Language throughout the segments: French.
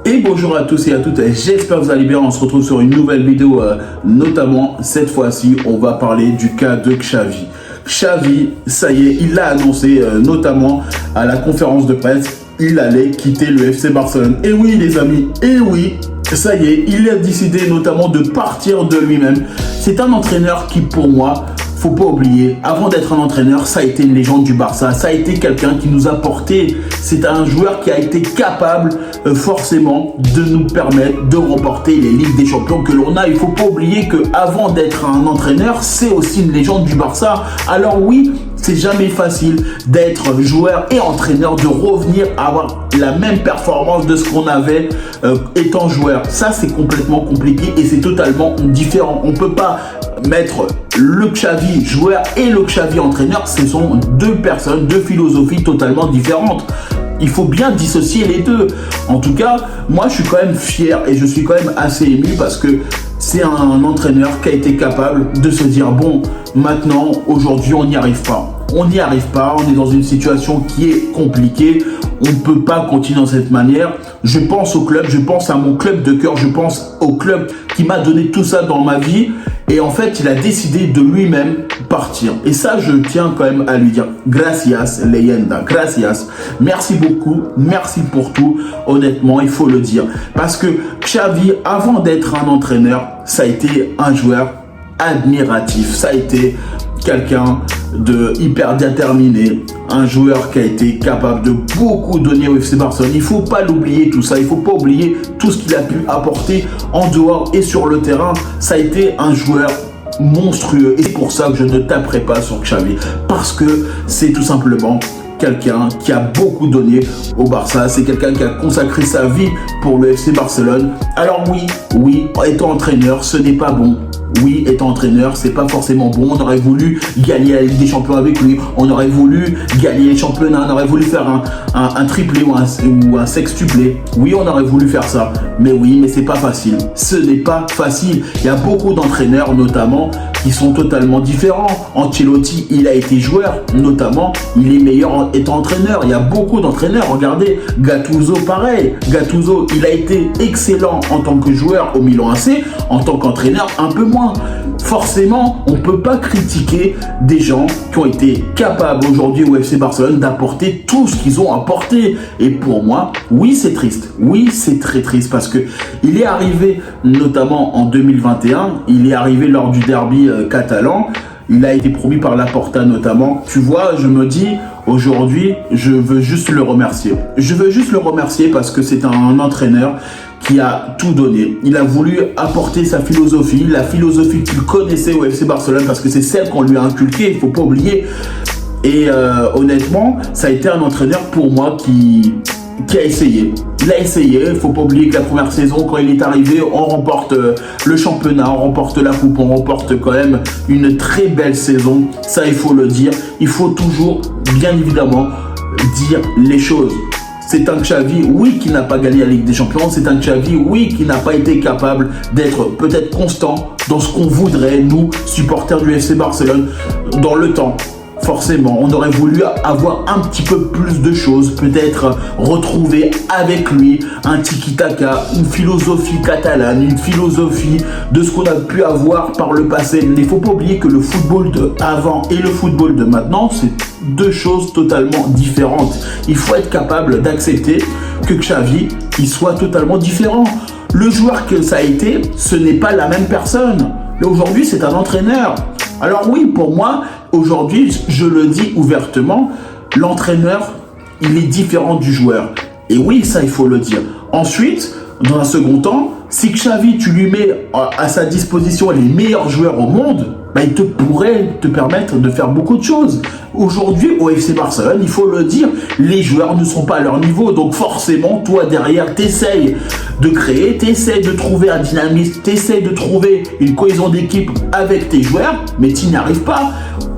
Et bonjour à tous et à toutes, j'espère que vous allez bien. On se retrouve sur une nouvelle vidéo, notamment cette fois-ci on va parler du cas de Xavi. Xavi, ça y est, il l'a annoncé notamment à la conférence de presse, il allait quitter le FC Barcelone. Et oui les amis, et oui, ça y est, il a décidé notamment de partir de lui-même. C'est un entraîneur qui pour moi, faut pas oublier, avant d'être un entraîneur, ça a été une légende du Barça, ça a été quelqu'un qui nous a porté, c'est un joueur qui a été capable forcément de nous permettre de remporter les Ligues des Champions que l'on a. Il faut pas oublier que avant d'être un entraîneur, c'est aussi une légende du Barça. Alors oui, c'est jamais facile d'être joueur et entraîneur, de revenir à avoir la même performance de ce qu'on avait étant joueur. Ça, c'est complètement compliqué et c'est totalement différent. On peut pas mettre le Xavi joueur et le Xavi entraîneur, ce sont deux personnes, deux philosophies totalement différentes. Il faut bien dissocier les deux. En tout cas, moi je suis quand même fier et je suis quand même assez ému parce que c'est un entraîneur qui a été capable de se dire bon, maintenant, aujourd'hui, on n'y arrive pas. On n'y arrive pas, on est dans une situation qui est compliquée. On ne peut pas continuer dans cette manière. Je pense au club, je pense à mon club de cœur, je pense au club qui m'a donné tout ça dans ma vie. Et en fait, il a décidé de lui-même partir. Et ça, je tiens quand même à lui dire gracias, leyenda, gracias. Merci beaucoup, merci pour tout. Honnêtement, il faut le dire. Parce que Xavi, avant d'être un entraîneur, ça a été un joueur admiratif. Ça a été quelqu'un de hyper déterminé, un joueur qui a été capable de beaucoup donner au FC Barcelone. Il ne faut pas l'oublier tout ça, il ne faut pas oublier tout ce qu'il a pu apporter en dehors et sur le terrain. Ça a été un joueur monstrueux et c'est pour ça que je ne taperai pas sur Xavi, parce que c'est tout simplement quelqu'un qui a beaucoup donné au Barça, c'est quelqu'un qui a consacré sa vie pour le FC Barcelone. Alors oui, étant entraîneur, ce n'est pas bon. Oui, étant entraîneur, c'est pas forcément bon. On aurait voulu gagner la Ligue des Champions avec lui. On aurait voulu gagner les championnats. On aurait voulu faire un triplé ou un sextuplé. Oui, on aurait voulu faire ça. Mais oui, mais c'est pas facile. Ce n'est pas facile. Il y a beaucoup d'entraîneurs, notamment, qui sont totalement différents. Ancelotti, il a été joueur, notamment. Il est meilleur étant entraîneur. Il y a beaucoup d'entraîneurs. Regardez, Gattuso, pareil. Gattuso, il a été excellent en tant que joueur au Milan AC. En tant qu'entraîneur, un peu moins. Forcément, on ne peut pas critiquer des gens qui ont été capables aujourd'hui au FC Barcelone d'apporter tout ce qu'ils ont apporté. Et pour moi, oui, c'est triste. Oui, c'est très triste parce que il est arrivé, notamment en 2021, il est arrivé lors du derby catalan. Il a été promu par Laporta notamment. Tu vois, je me dis, aujourd'hui, je veux juste le remercier. Je veux juste le remercier parce que c'est un entraîneur qui a tout donné. Il a voulu apporter sa philosophie, la philosophie qu'il connaissait au FC Barcelone, parce que c'est celle qu'on lui a inculquée, il ne faut pas oublier. Et honnêtement, ça a été un entraîneur pour moi qui a essayé. Il a essayé, il ne faut pas oublier que la première saison, quand il est arrivé, on remporte le championnat, on remporte la coupe, on remporte quand même une très belle saison. Ça, il faut le dire. Il faut toujours, bien évidemment, dire les choses. C'est un Xavi, oui, qui n'a pas gagné la Ligue des Champions. C'est un Xavi, oui, qui n'a pas été capable d'être peut-être constant dans ce qu'on voudrait, nous, supporters du FC Barcelone, dans le temps. Forcément, on aurait voulu avoir un petit peu plus de choses, peut-être retrouver avec lui un tiki-taka, une philosophie catalane, une philosophie de ce qu'on a pu avoir par le passé. Mais il ne faut pas oublier que le football de avant et le football de maintenant, c'est deux choses totalement différentes. Il faut être capable d'accepter que Xavi, il soit totalement différent. Le joueur que ça a été, ce n'est pas la même personne. Mais aujourd'hui, c'est un entraîneur. Alors oui, pour moi, aujourd'hui, je le dis ouvertement, l'entraîneur, il est différent du joueur. Et oui, ça, il faut le dire. Ensuite, dans un second temps, si Xavi, tu lui mets à sa disposition les meilleurs joueurs au monde, il pourrait te permettre de faire beaucoup de choses. Aujourd'hui, au FC Barcelone, il faut le dire, les joueurs ne sont pas à leur niveau. Donc forcément, toi, derrière, tu essayes de créer, tu essayes de trouver un dynamisme, tu essayes de trouver une cohésion d'équipe avec tes joueurs, mais tu n'y arrives pas.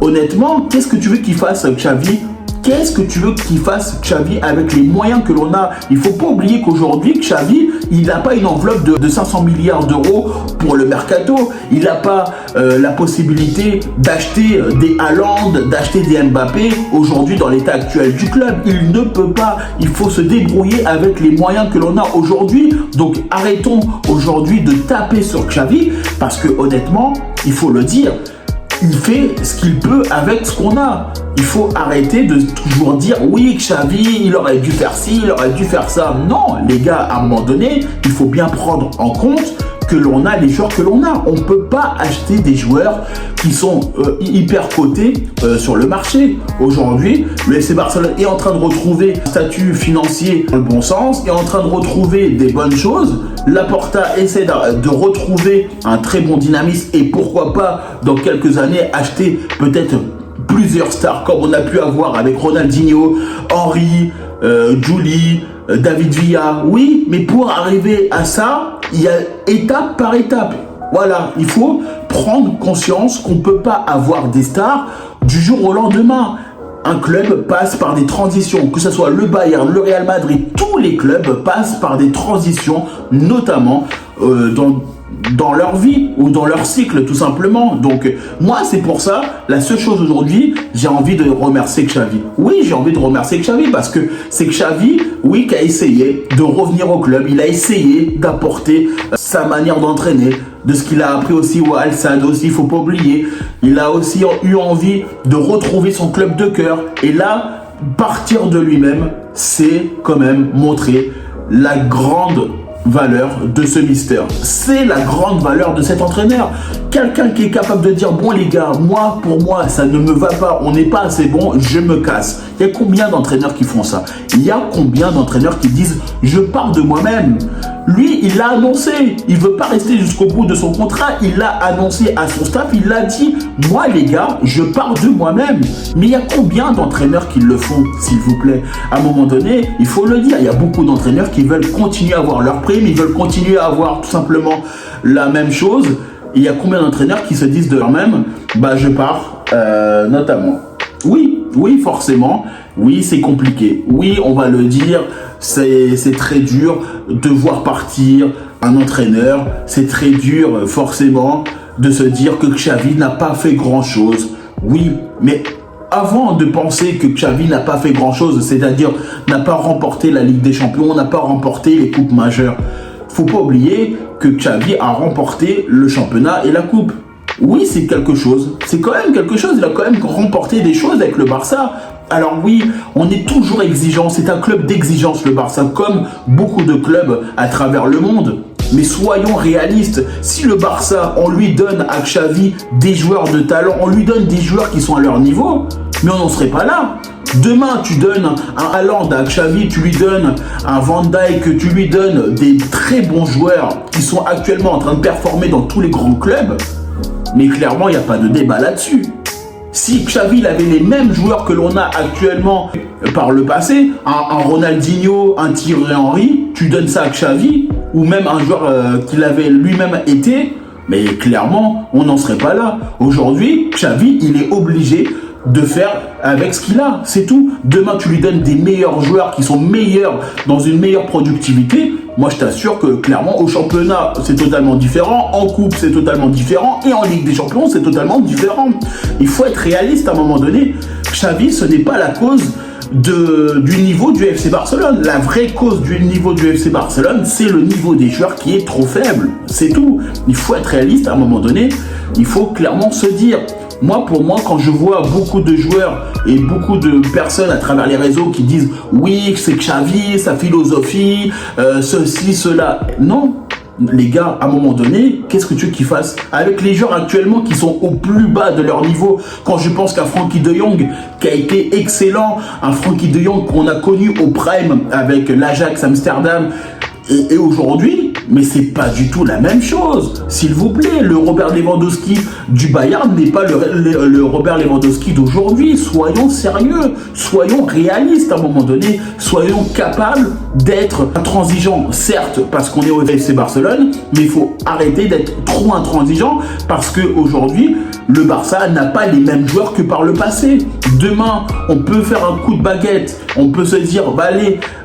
Honnêtement, qu'est-ce que tu veux qu'il fasse, Xavi, Qu'est-ce que tu veux qu'il fasse Xavi avec les moyens que l'on a? Il ne faut pas oublier qu'aujourd'hui, Xavi, il n'a pas une enveloppe de 500 milliards d'euros pour le mercato. Il n'a pas la possibilité d'acheter des Haaland, d'acheter des Mbappé aujourd'hui dans l'état actuel du club. Il ne peut pas. Il faut se débrouiller avec les moyens que l'on a aujourd'hui. Donc arrêtons aujourd'hui de taper sur Xavi parce que honnêtement, il faut le dire, il fait ce qu'il peut avec ce qu'on a. Il faut arrêter de toujours dire oui, Xavi, il aurait dû faire ci, il aurait dû faire ça. Non, les gars, à un moment donné, il faut bien prendre en compte que l'on a les joueurs que l'on a. On ne peut pas acheter des joueurs qui sont hyper cotés sur le marché. Aujourd'hui, le FC Barcelone est en train de retrouver un statut financier dans le bon sens, est en train de retrouver des bonnes choses. Laporta essaie de retrouver un très bon dynamisme et pourquoi pas dans quelques années acheter peut-être plusieurs stars comme on a pu avoir avec Ronaldinho, Henry, Juli, David Villa. Oui, mais pour arriver à ça, il y a étape par étape. Voilà, il faut prendre conscience qu'on ne peut pas avoir des stars du jour au lendemain. Un club passe par des transitions, que ce soit le Bayern, le Real Madrid, tous les clubs passent par des transitions, notamment dans leur vie ou dans leur cycle tout simplement. Donc moi c'est pour ça, la seule chose aujourd'hui, j'ai envie de remercier Xavi. Oui, j'ai envie de remercier Xavi parce que c'est Xavi, oui, qui a essayé de revenir au club. Il a essayé d'apporter sa manière d'entraîner, de ce qu'il a appris aussi au Al Sadd aussi, il faut pas oublier. Il a aussi eu envie de retrouver son club de cœur et là, partir de lui-même, c'est quand même montrer la grande valeur de ce Mister. C'est la grande valeur de cet entraîneur. Quelqu'un qui est capable de dire bon les gars, moi pour moi ça ne me va pas, on n'est pas assez bon, je me casse. Il y a combien d'entraîneurs qui font ça? Il y a combien d'entraîneurs qui disent je pars de moi-même? Lui, il l'a annoncé, il veut pas rester jusqu'au bout de son contrat, il l'a annoncé à son staff, il l'a dit, moi les gars, je pars de moi-même. Mais il y a combien d'entraîneurs qui le font, s'il vous plaît? À un moment donné, il faut le dire, il y a beaucoup d'entraîneurs qui veulent continuer à avoir leur prime, ils veulent continuer à avoir tout simplement la même chose. Et il y a combien d'entraîneurs qui se disent de leur-même, bah je pars, notamment. Oui, forcément, oui, c'est compliqué. Oui, on va le dire, c'est très dur de voir partir un entraîneur. C'est très dur, forcément, de se dire que Xavi n'a pas fait grand-chose. Oui, mais avant de penser que Xavi n'a pas fait grand-chose, c'est-à-dire n'a pas remporté la Ligue des Champions, n'a pas remporté les coupes majeures, faut pas oublier que Xavi a remporté le championnat et la coupe. Oui, c'est quelque chose. C'est quand même quelque chose. Il a quand même remporté des choses avec le Barça. Alors oui, on est toujours exigeant. C'est un club d'exigence, le Barça, comme beaucoup de clubs à travers le monde. Mais soyons réalistes. Si le Barça, on lui donne à Xavi des joueurs de talent, on lui donne des joueurs qui sont à leur niveau, mais on n'en serait pas là. Demain, tu donnes un Haaland à Xavi, tu lui donnes un Van Dijk, tu lui donnes des très bons joueurs qui sont actuellement en train de performer dans tous les grands clubs. Mais clairement, il n'y a pas de débat là-dessus. Si Xavi avait les mêmes joueurs que l'on a actuellement par le passé, un Ronaldinho, un Thierry Henry, tu donnes ça à Xavi, ou même un joueur qu'il avait lui-même été, mais clairement, on n'en serait pas là. Aujourd'hui, Xavi, il est obligé de faire avec ce qu'il a, c'est tout. Demain, tu lui donnes des meilleurs joueurs qui sont meilleurs dans une meilleure productivité. Moi, je t'assure que clairement, au championnat, c'est totalement différent. En coupe, c'est totalement différent. Et en Ligue des Champions, c'est totalement différent. Il faut être réaliste à un moment donné. Xavi, ce n'est pas la cause du niveau du FC Barcelone. La vraie cause du niveau du FC Barcelone, c'est le niveau des joueurs qui est trop faible. C'est tout. Il faut être réaliste à un moment donné. Il faut clairement se dire... Pour moi, quand je vois beaucoup de joueurs et beaucoup de personnes à travers les réseaux qui disent « Oui, c'est Xavi, sa philosophie, ceci, cela... » Non, les gars, à un moment donné, qu'est-ce que tu veux qu'ils fassent? Avec les joueurs actuellement qui sont au plus bas de leur niveau, quand je pense qu'un Frenkie de Jong qui a été excellent, un Frenkie de Jong qu'on a connu au prime avec l'Ajax Amsterdam, et aujourd'hui, mais c'est pas du tout la même chose. S'il vous plaît, le Robert Lewandowski du Bayern n'est pas le Robert Lewandowski d'aujourd'hui. Soyons sérieux, soyons réalistes à un moment donné, soyons capables d'être intransigeants, certes, parce qu'on est au FC Barcelone, mais il faut arrêter d'être trop intransigeant parce qu'aujourd'hui, le Barça n'a pas les mêmes joueurs que par le passé. Demain, on peut faire un coup de baguette. On peut se dire, bah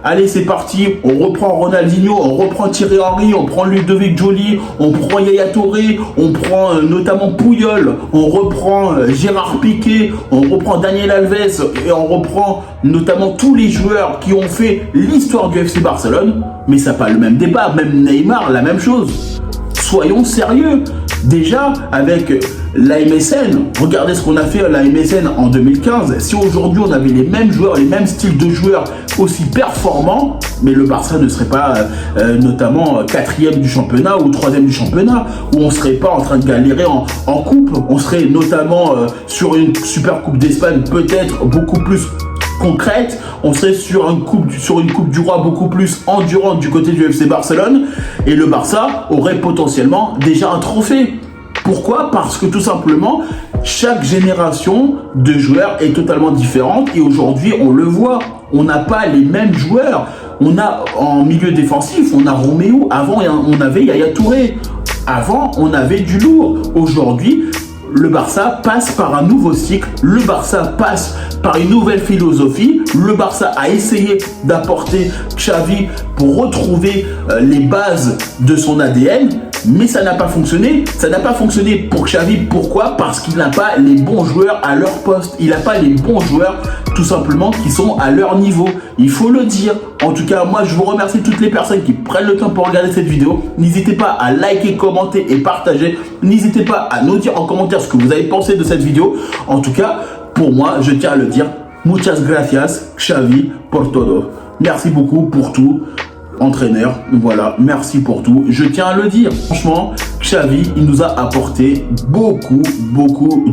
allez, c'est parti. On reprend Ronaldinho, on reprend Thierry Henry, on prend Ludovic Joly, on prend Yaya Touré, on prend notamment Puyol, on reprend Gérard Piqué, on reprend Daniel Alves et on reprend notamment tous les joueurs qui ont fait l'histoire du FC Barcelone. Mais ça n'a pas le même débat. Même Neymar, la même chose. Soyons sérieux. Déjà, avec la MSN, regardez ce qu'on a fait à la MSN en 2015. Si aujourd'hui on avait les mêmes joueurs, les mêmes styles de joueurs aussi performants, mais le Barça ne serait pas notamment 4e du championnat ou 3e du championnat, où on ne serait pas en train de galérer en coupe. On serait notamment sur une super coupe d'Espagne, peut-être beaucoup plus concrète, on serait sur une coupe du roi beaucoup plus endurante du côté du FC Barcelone, et le Barça aurait potentiellement déjà un trophée. Pourquoi? Parce que tout simplement, chaque génération de joueurs est totalement différente, et aujourd'hui on le voit, on n'a pas les mêmes joueurs. On a en milieu défensif, on a Roméo, avant on avait Yaya Touré, avant on avait du lourd. Aujourd'hui, le Barça passe par un nouveau cycle, le Barça passe par une nouvelle philosophie, le Barça a essayé d'apporter Xavi pour retrouver les bases de son ADN, mais ça n'a pas fonctionné. Ça n'a pas fonctionné pour Xavi. Pourquoi? Parce qu'il n'a pas les bons joueurs à leur poste. Il n'a pas les bons joueurs tout simplement qui sont à leur niveau. Il faut le dire. En tout cas, moi je vous remercie toutes les personnes qui prennent le temps pour regarder cette vidéo. N'hésitez pas à liker, commenter et partager. N'hésitez pas à nous dire en commentaire ce que vous avez pensé de cette vidéo. En tout cas, pour moi, je tiens à le dire. Muchas gracias, Xavi, por todo. Merci beaucoup pour tout. Entraîneur, voilà, merci pour tout. Je tiens à le dire, franchement, Xavi, il nous a apporté beaucoup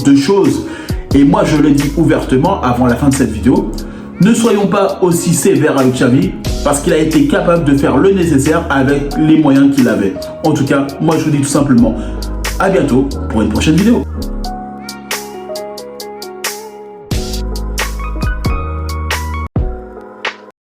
de choses. Et moi, je le dis ouvertement avant la fin de cette vidéo, ne soyons pas aussi sévères avec Xavi, parce qu'il a été capable de faire le nécessaire avec les moyens qu'il avait. En tout cas, moi, je vous dis tout simplement, à bientôt pour une prochaine vidéo.